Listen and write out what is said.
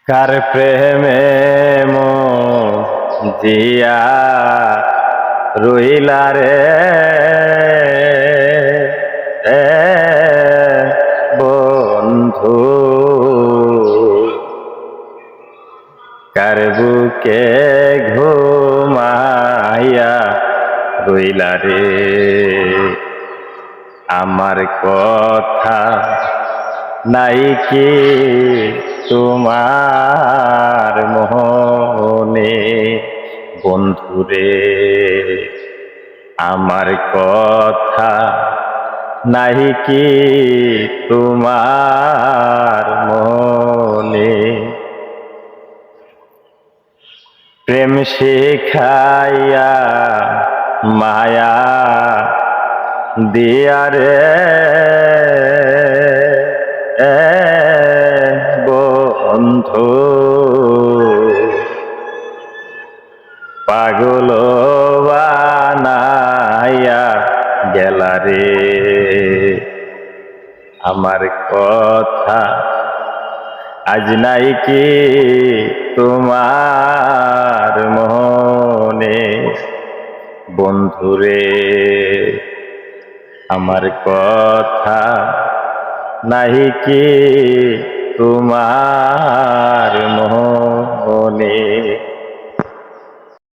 কার প্রেমে মজিয়া রইলা রে বন্ধু, কার বুকে ঘুমাইয়া রইলা রে। আমার কথা নাই কি তোমার মনে বন্ধুরে? আমার কথা নাই কি তোমার মনে? প্রেম শিখাইয়া মায়া দিয়া রে বন্ধু, পাগল বানাইয়া গেলা রে। আমার কথা আজ নাই কি তোমার মনে বন্ধুরে? আমার কথা নাই কি তোমার মনে?